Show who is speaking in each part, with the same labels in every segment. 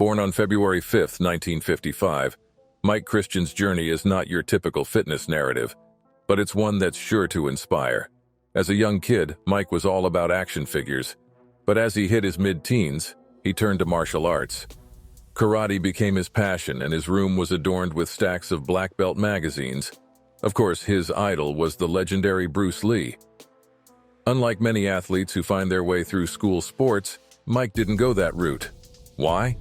Speaker 1: Born on February 5, 1955, Mike Christian's journey is not your typical fitness narrative, but it's one that's sure to inspire. As a young kid, Mike was all about action figures, but as he hit his mid-teens, he turned to martial arts. Karate became his passion, and his room was adorned with stacks of black belt magazines. Of course, his idol was the legendary Bruce Lee. Unlike many athletes who find their way through school sports, Mike didn't go that route. Why?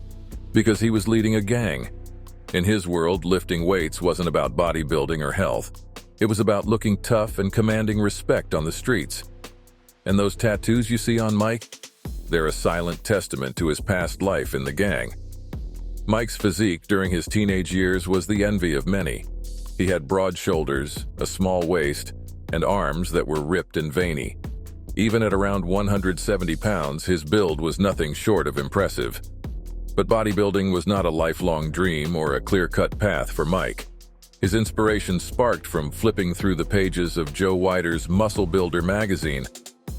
Speaker 1: Because he was leading a gang. In his world, lifting weights wasn't about bodybuilding or health. It was about looking tough and commanding respect on the streets. And those tattoos you see on Mike? They're a silent testament to his past life in the gang. Mike's physique during his teenage years was the envy of many. He had broad shoulders, a small waist, and arms that were ripped and veiny. Even at around 170 pounds, his build was nothing short of impressive. But bodybuilding was not a lifelong dream or a clear-cut path for Mike. His inspiration sparked from flipping through the pages of Joe Weider's Muscle Builder magazine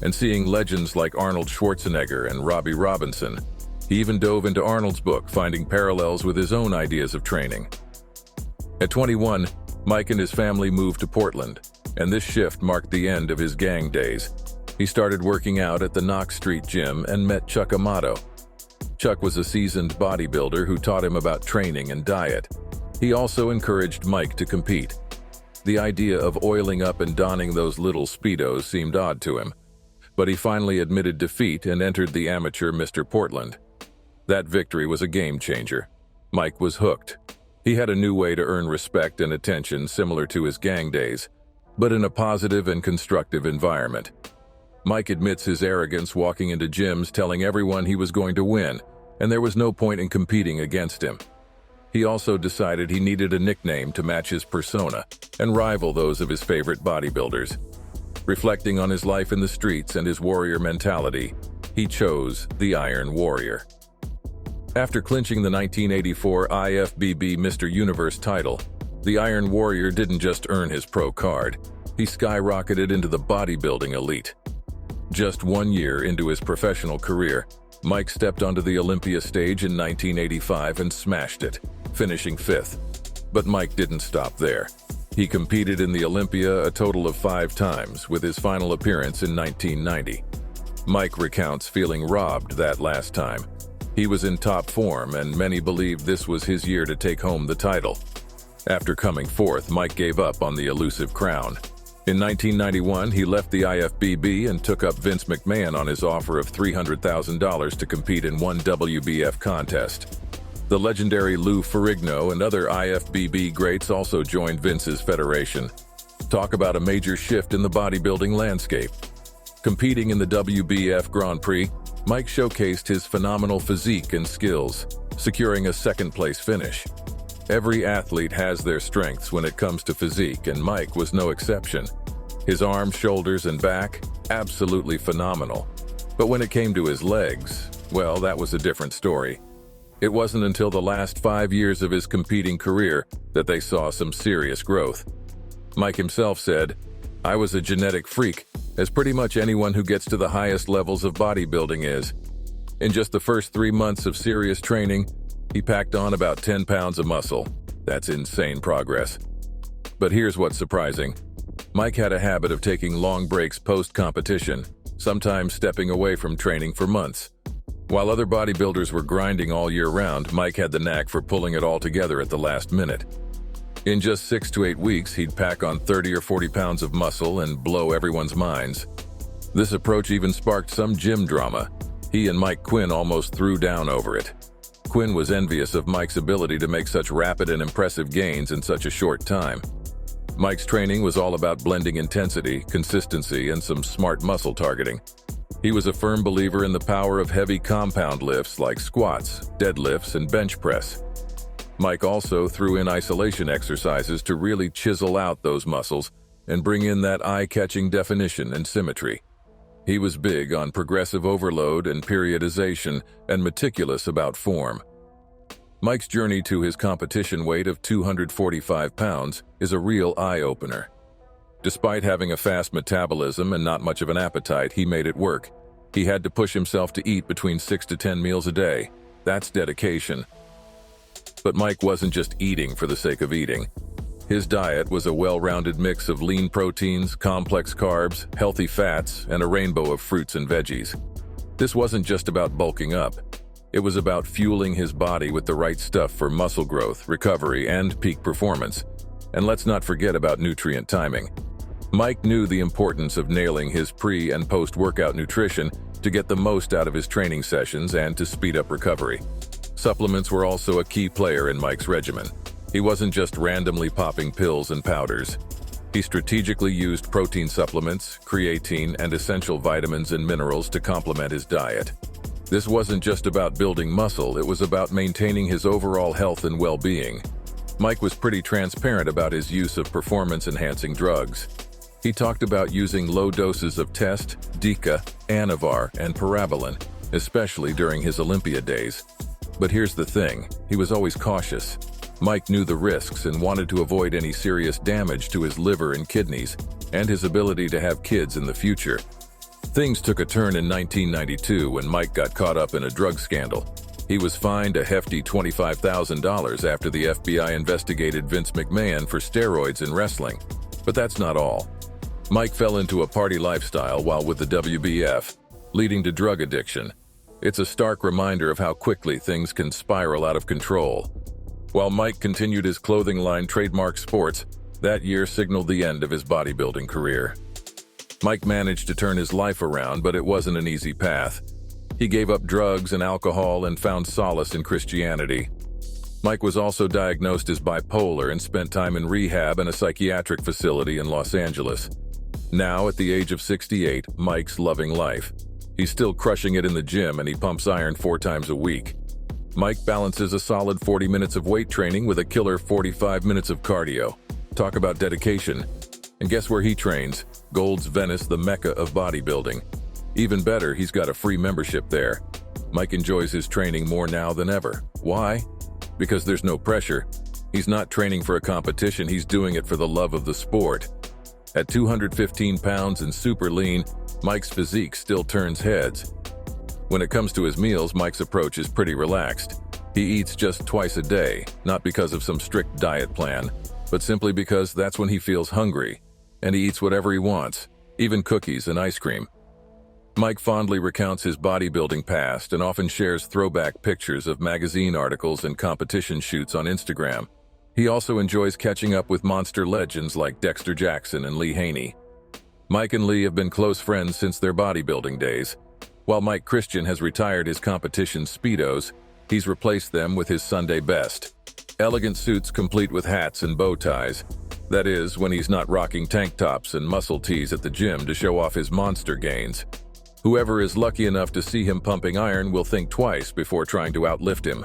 Speaker 1: and seeing legends like Arnold Schwarzenegger and Robbie Robinson. He even dove into Arnold's book, finding parallels with his own ideas of training. At 21, Mike and his family moved to Portland, and this shift marked the end of his gang days. He started working out at the Knox Street Gym and met Chuck Amato. Chuck was a seasoned bodybuilder who taught him about training and diet. He also encouraged Mike to compete. The idea of oiling up and donning those little Speedos seemed odd to him, but he finally admitted defeat and entered the amateur Mr. Portland. That victory was a game changer. Mike was hooked. He had a new way to earn respect and attention similar to his gang days, but in a positive and constructive environment. Mike admits his arrogance walking into gyms telling everyone he was going to win, and there was no point in competing against him. He also decided he needed a nickname to match his persona and rival those of his favorite bodybuilders. Reflecting on his life in the streets and his warrior mentality, he chose the Iron Warrior. After clinching the 1984 IFBB Mr. Universe title, the Iron Warrior didn't just earn his pro card, he skyrocketed into the bodybuilding elite. Just 1 year into his professional career, Mike stepped onto the Olympia stage in 1985 and smashed it, finishing 5th. But Mike didn't stop there. He competed in the Olympia a total of 5 times, with his final appearance in 1990. Mike recounts feeling robbed that last time. He was in top form, and many believed this was his year to take home the title. After coming 4th, Mike gave up on the elusive crown. In 1991, he left the IFBB and took up Vince McMahon on his offer of $300,000 to compete in one WBF contest. The legendary Lou Ferrigno and other IFBB greats also joined Vince's federation. Talk about a major shift in the bodybuilding landscape. Competing in the WBF Grand Prix, Mike showcased his phenomenal physique and skills, securing a second-place finish. Every athlete has their strengths when it comes to physique, and Mike was no exception. His arms, shoulders, and back, absolutely phenomenal. But when it came to his legs, well, that was a different story. It wasn't until the last 5 years of his competing career that they saw some serious growth. Mike himself said, "I was a genetic freak, as pretty much anyone who gets to the highest levels of bodybuilding is. In just the first 3 months of serious training, he packed on about 10 pounds of muscle. That's insane progress." But here's what's surprising. Mike had a habit of taking long breaks post-competition, sometimes stepping away from training for months. While other bodybuilders were grinding all year round, Mike had the knack for pulling it all together at the last minute. In just 6 to 8 weeks, he'd pack on 30 or 40 pounds of muscle and blow everyone's minds. This approach even sparked some gym drama. He and Mike Quinn almost threw down over it. Quinn was envious of Mike's ability to make such rapid and impressive gains in such a short time. Mike's training was all about blending intensity, consistency, and some smart muscle targeting. He was a firm believer in the power of heavy compound lifts like squats, deadlifts, and bench press. Mike also threw in isolation exercises to really chisel out those muscles and bring in that eye-catching definition and symmetry. He was big on progressive overload and periodization and meticulous about form. Mike's journey to his competition weight of 245 pounds is a real eye-opener. Despite having a fast metabolism and not much of an appetite, he made it work. He had to push himself to eat between 6 to 10 meals a day. That's dedication. But Mike wasn't just eating for the sake of eating. His diet was a well-rounded mix of lean proteins, complex carbs, healthy fats, and a rainbow of fruits and veggies. This wasn't just about bulking up. It was about fueling his body with the right stuff for muscle growth, recovery, and peak performance. And let's not forget about nutrient timing. Mike knew the importance of nailing his pre- and post-workout nutrition to get the most out of his training sessions and to speed up recovery. Supplements were also a key player in Mike's regimen. He wasn't just randomly popping pills and powders. He strategically used protein supplements, creatine, and essential vitamins and minerals to complement his diet. This wasn't just about building muscle, it was about maintaining his overall health and well-being. Mike was pretty transparent about his use of performance-enhancing drugs. He talked about using low doses of Test, Dica, Anavar, and Parabolan, especially during his Olympia days. But here's the thing, he was always cautious. Mike knew the risks and wanted to avoid any serious damage to his liver and kidneys, and his ability to have kids in the future. Things took a turn in 1992 when Mike got caught up in a drug scandal. He was fined a hefty $25,000 after the FBI investigated Vince McMahon for steroids in wrestling. But that's not all. Mike fell into a party lifestyle while with the WBF, leading to drug addiction. It's a stark reminder of how quickly things can spiral out of control. While Mike continued his clothing line Trademark Sports, that year signaled the end of his bodybuilding career. Mike managed to turn his life around, but it wasn't an easy path. He gave up drugs and alcohol and found solace in Christianity. Mike was also diagnosed as bipolar and spent time in rehab and a psychiatric facility in Los Angeles. Now, at the age of 68, Mike's loving life. He's still crushing it in the gym and he pumps iron 4 times a week. Mike balances a solid 40 minutes of weight training with a killer 45 minutes of cardio. Talk about dedication. And guess where he trains? Gold's Venice, the mecca of bodybuilding. Even better, he's got a free membership there. Mike enjoys his training more now than ever. Why? Because there's no pressure. He's not training for a competition, he's doing it for the love of the sport. At 215 pounds and super lean, Mike's physique still turns heads. When it comes to his meals, Mike's approach is pretty relaxed. He eats just twice a day, not because of some strict diet plan, but simply because that's when he feels hungry. And he eats whatever he wants, even cookies and ice cream. Mike fondly recounts his bodybuilding past and often shares throwback pictures of magazine articles and competition shoots on Instagram. He also enjoys catching up with monster legends like Dexter Jackson and Lee Haney. Mike and Lee have been close friends since their bodybuilding days. While Mike Christian has retired his competition Speedos, he's replaced them with his Sunday best. Elegant suits complete with hats and bow ties. That is, when he's not rocking tank tops and muscle tees at the gym to show off his monster gains. Whoever is lucky enough to see him pumping iron will think twice before trying to outlift him.